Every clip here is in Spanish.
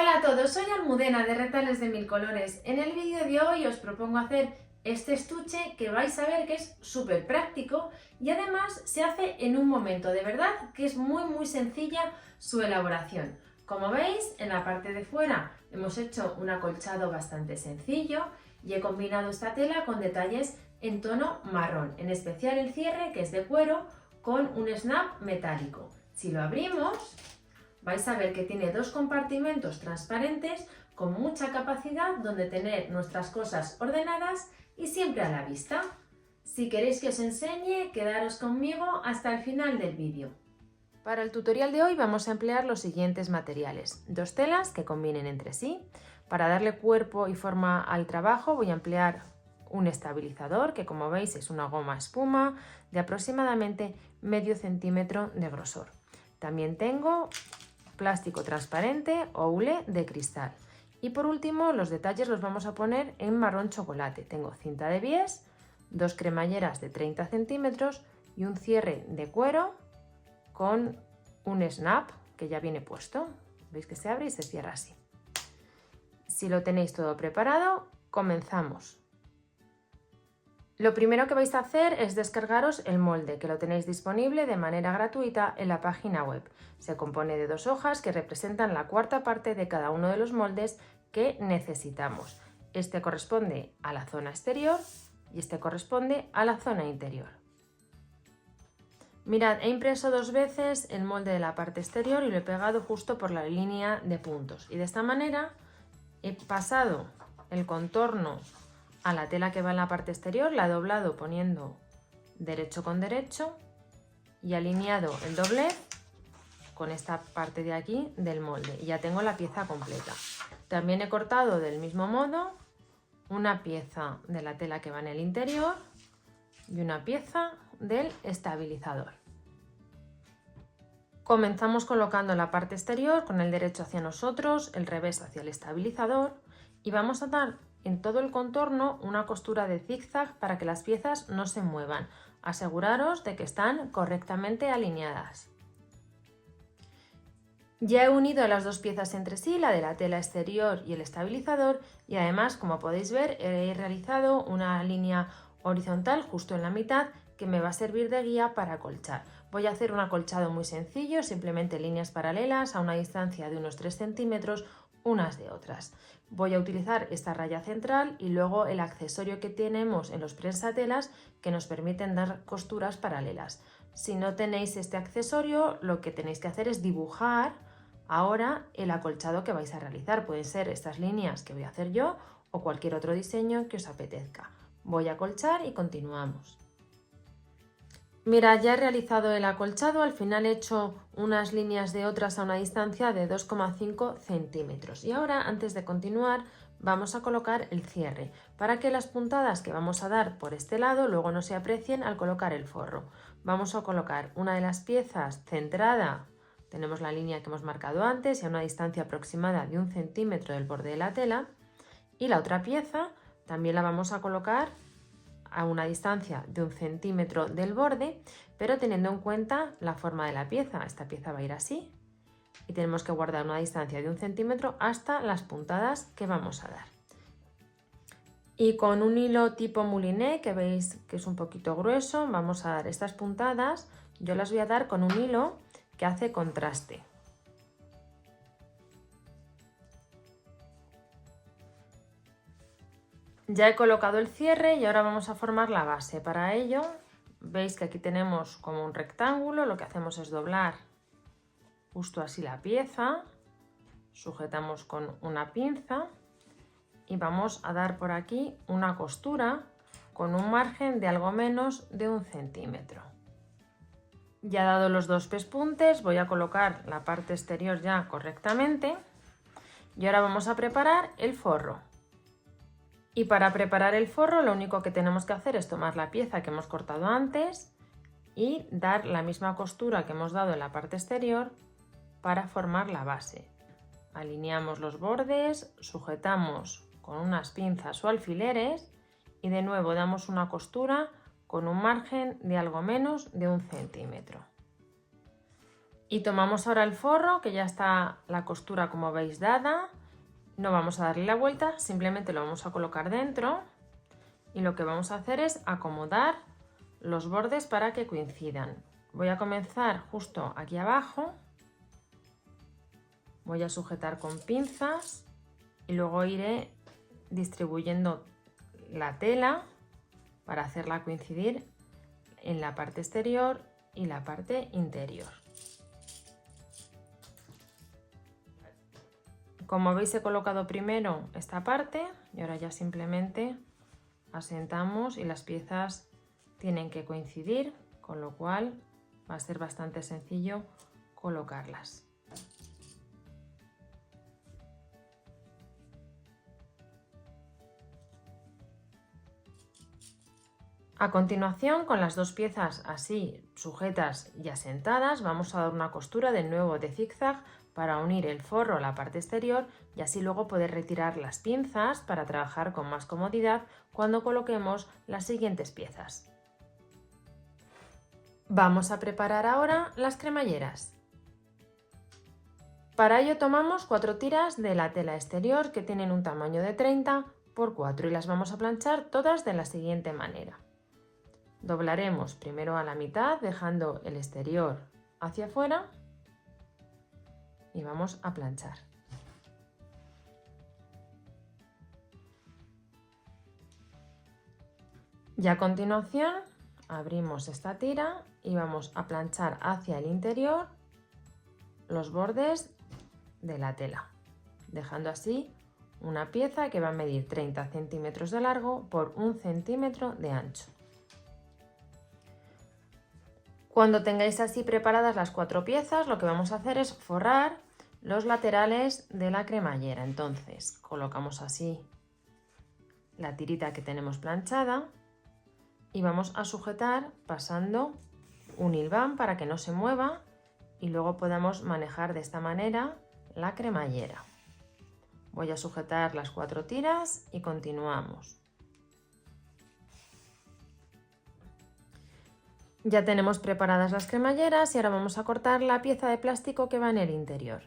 Hola a todos, soy Almudena de Retales de Mil Colores. En el vídeo de hoy os propongo hacer este estuche que vais a ver que es súper práctico y además se hace en un momento, de verdad que es muy sencilla su elaboración. Como veis, en la parte de fuera hemos hecho un acolchado bastante sencillo y he combinado esta tela con detalles en tono marrón, en especial el cierre que es de cuero con un snap metálico. Si lo abrimos, vais a ver que tiene dos compartimentos transparentes con mucha capacidad donde tener nuestras cosas ordenadas y siempre a la vista. Si queréis que os enseñe, quedaros conmigo hasta el final del vídeo. Para el tutorial de hoy vamos a emplear los siguientes materiales. Dos telas que combinen entre sí. Para darle cuerpo y forma al trabajo voy a emplear un estabilizador que, como veis, es una goma espuma de aproximadamente medio centímetro de grosor. También tengo plástico transparente o hule de cristal. Y por último, los detalles los vamos a poner en marrón chocolate. Tengo cinta de bies, dos cremalleras de 30 centímetros y un cierre de cuero con un snap que ya viene puesto. Veis que se abre y se cierra así. Si lo tenéis todo preparado, comenzamos. Lo primero que vais a hacer es descargaros el molde, que lo tenéis disponible de manera gratuita en la página web. Se compone de dos hojas que representan la cuarta parte de cada uno de los moldes que necesitamos. Este corresponde a la zona exterior y este corresponde a la zona interior. Mirad, he impreso dos veces el molde de la parte exterior y lo he pegado justo por la línea de puntos. Y de esta manera he pasado el contorno a la tela que va en la parte exterior, la he doblado poniendo derecho con derecho y alineado el doblez con esta parte de aquí del molde y ya tengo la pieza completa. También he cortado del mismo modo una pieza de la tela que va en el interior y una pieza del estabilizador. Comenzamos colocando la parte exterior con el derecho hacia nosotros, el revés hacia el estabilizador y vamos a dar en todo el contorno una costura de zigzag para que las piezas no se muevan. Aseguraros de que están correctamente alineadas. Ya he unido las dos piezas entre sí, la de la tela exterior y el estabilizador, y además, como podéis ver, he realizado una línea horizontal justo en la mitad que me va a servir de guía para acolchar. Voy a hacer un acolchado muy sencillo, simplemente líneas paralelas a una distancia de unos 3 centímetros unas de otras. Voy a utilizar esta raya central y luego el accesorio que tenemos en los prensatelas que nos permiten dar costuras paralelas. Si no tenéis este accesorio, lo que tenéis que hacer es dibujar ahora el acolchado que vais a realizar. Pueden ser estas líneas que voy a hacer yo o cualquier otro diseño que os apetezca. Voy a acolchar y continuamos. Mira, ya he realizado el acolchado, al final he hecho unas líneas de otras a una distancia de 2,5 centímetros. Y ahora, antes de continuar, vamos a colocar el cierre, para que las puntadas que vamos a dar por este lado luego no se aprecien al colocar el forro. Vamos a colocar una de las piezas centrada, tenemos la línea que hemos marcado antes y a una distancia aproximada de 1 centímetro del borde de la tela, y la otra pieza también la vamos a colocar a una distancia de 1 centímetro del borde, pero teniendo en cuenta la forma de la pieza. Esta pieza va a ir así y tenemos que guardar una distancia de 1 centímetro hasta las puntadas que vamos a dar. Y con un hilo tipo mouliné, que veis que es un poquito grueso, vamos a dar estas puntadas. Yo las voy a dar con un hilo que hace contraste. Ya he colocado el cierre y ahora vamos a formar la base. Para ello, veis que aquí tenemos como un rectángulo, lo que hacemos es doblar justo así la pieza, sujetamos con una pinza y vamos a dar por aquí una costura con un margen de algo menos de 1 centímetro. Ya dado los dos pespuntes, voy a colocar la parte exterior ya correctamente y ahora vamos a preparar el forro. Y para preparar el forro lo único que tenemos que hacer es tomar la pieza que hemos cortado antes y dar la misma costura que hemos dado en la parte exterior para formar la base. Alineamos los bordes, sujetamos con unas pinzas o alfileres y de nuevo damos una costura con un margen de algo menos de 1 centímetro. Y tomamos ahora el forro, que ya está la costura como veis dada. No vamos a darle la vuelta, simplemente lo vamos a colocar dentro. Y lo que vamos a hacer es acomodar los bordes para que coincidan. Voy a comenzar justo aquí abajo. Voy a sujetar con pinzas y luego iré distribuyendo la tela para hacerla coincidir en la parte exterior y la parte interior. Como veis, he colocado primero esta parte y ahora ya simplemente asentamos y las piezas tienen que coincidir, con lo cual va a ser bastante sencillo colocarlas. A continuación, con las dos piezas así sujetas y asentadas, vamos a dar una costura de nuevo de zigzag para unir el forro a la parte exterior y así luego poder retirar las pinzas para trabajar con más comodidad cuando coloquemos las siguientes piezas. Vamos a preparar ahora las cremalleras. Para ello tomamos 4 tiras de la tela exterior que tienen un tamaño de 30 por 4 y las vamos a planchar todas de la siguiente manera. Doblaremos primero a la mitad dejando el exterior hacia afuera y vamos a planchar. Y a continuación abrimos esta tira y vamos a planchar hacia el interior los bordes de la tela, dejando así una pieza que va a medir 30 centímetros de largo por 1 centímetro de ancho. Cuando tengáis así preparadas las 4 piezas, lo que vamos a hacer es forrar los laterales de la cremallera. Entonces colocamos así la tirita que tenemos planchada y vamos a sujetar pasando un hilván para que no se mueva y luego podamos manejar de esta manera la cremallera. Voy a sujetar las 4 tiras y continuamos. Ya tenemos preparadas las cremalleras y ahora vamos a cortar la pieza de plástico que va en el interior.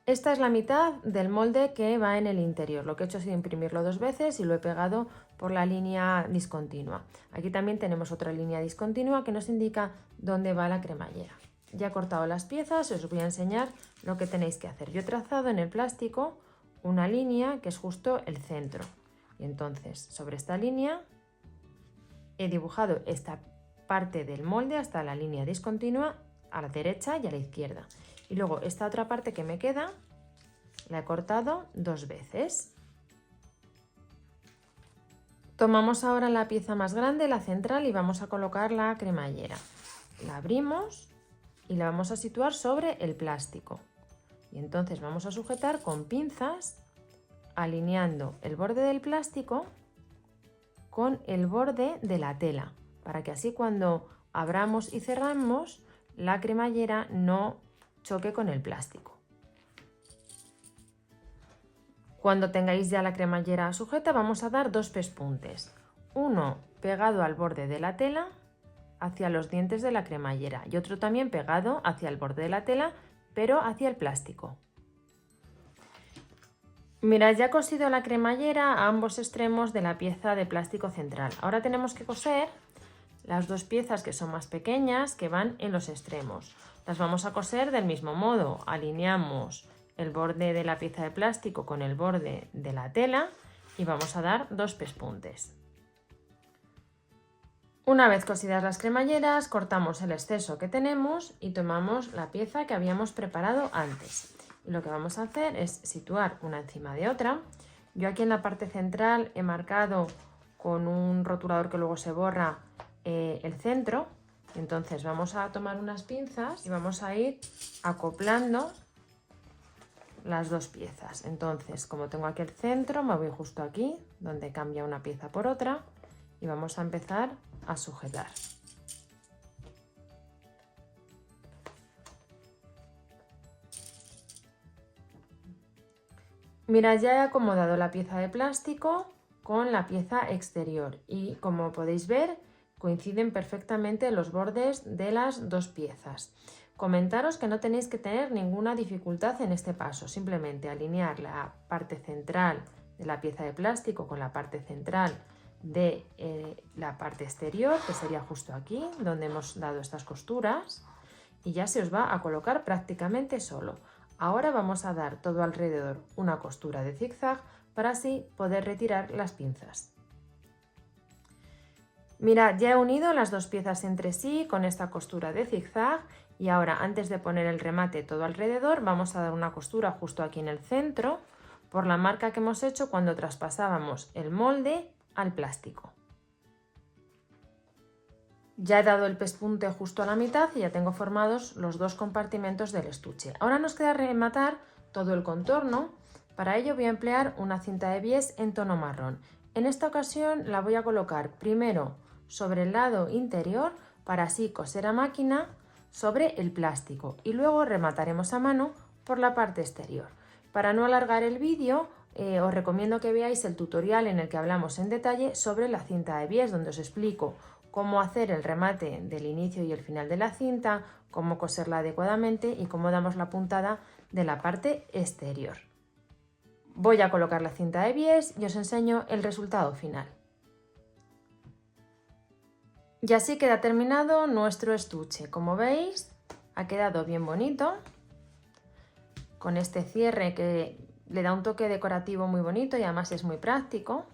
Esta es la mitad del molde que va en el interior. Lo que he hecho ha sido imprimirlo 2 veces y lo he pegado por la línea discontinua. Aquí también tenemos otra línea discontinua que nos indica dónde va la cremallera. Ya he cortado las piezas y os voy a enseñar lo que tenéis que hacer. Yo he trazado en el plástico una línea que es justo el centro. Y entonces sobre esta línea he dibujado esta parte del molde hasta la línea discontinua a la derecha y a la izquierda. Y luego esta otra parte que me queda la he cortado 2 veces. Tomamos ahora la pieza más grande, la central, y vamos a colocar la cremallera. La abrimos y la vamos a situar sobre el plástico. Y entonces vamos a sujetar con pinzas, alineando el borde del plástico con el borde de la tela, para que así cuando abramos y cerramos la cremallera no choque con el plástico. Cuando tengáis ya la cremallera sujeta, vamos a dar 2 pespuntes, uno pegado al borde de la tela hacia los dientes de la cremallera y otro también pegado hacia el borde de la tela pero hacia el plástico. Mirad, ya he cosido la cremallera a ambos extremos de la pieza de plástico central. Ahora tenemos que coser las 2 piezas que son más pequeñas que van en los extremos. Las vamos a coser del mismo modo. Alineamos el borde de la pieza de plástico con el borde de la tela y vamos a dar 2 pespuntes. Una vez cosidas las cremalleras, cortamos el exceso que tenemos y tomamos la pieza que habíamos preparado antes. Y lo que vamos a hacer es situar una encima de otra. Yo aquí en la parte central he marcado con un rotulador que luego se borra el centro. Entonces vamos a tomar unas pinzas y vamos a ir acoplando las 2 piezas. Entonces, como tengo aquí el centro, me voy justo aquí, donde cambia una pieza por otra, y vamos a empezar a sujetar. Mirad, ya he acomodado la pieza de plástico con la pieza exterior y como podéis ver coinciden perfectamente los bordes de las 2 piezas. Comentaros que no tenéis que tener ninguna dificultad en este paso, simplemente alinear la parte central de la pieza de plástico con la parte central de la parte exterior, que sería justo aquí, donde hemos dado estas costuras, y ya se os va a colocar prácticamente solo. Ahora vamos a dar todo alrededor una costura de zigzag para así poder retirar las pinzas. Mirad, ya he unido las dos piezas entre sí con esta costura de zigzag y ahora, antes de poner el remate todo alrededor, vamos a dar una costura justo aquí en el centro por la marca que hemos hecho cuando traspasábamos el molde al plástico. Ya he dado el pespunte justo a la mitad y ya tengo formados los dos compartimentos del estuche. Ahora nos queda rematar todo el contorno. Para ello voy a emplear una cinta de bies en tono marrón. En esta ocasión la voy a colocar primero sobre el lado interior para así coser a máquina sobre el plástico y luego remataremos a mano por la parte exterior. Para no alargar el vídeo, os recomiendo que veáis el tutorial en el que hablamos en detalle sobre la cinta de bies, donde os explico cómo hacer el remate del inicio y el final de la cinta, cómo coserla adecuadamente y cómo damos la puntada de la parte exterior. Voy a colocar la cinta de bies y os enseño el resultado final. Y así queda terminado nuestro estuche. Como veis, ha quedado bien bonito, con este cierre que le da un toque decorativo muy bonito y además es muy práctico,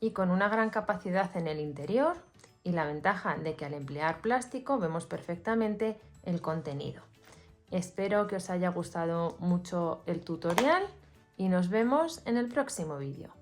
y con una gran capacidad en el interior y la ventaja de que al emplear plástico vemos perfectamente el contenido. Espero que os haya gustado mucho el tutorial y nos vemos en el próximo vídeo.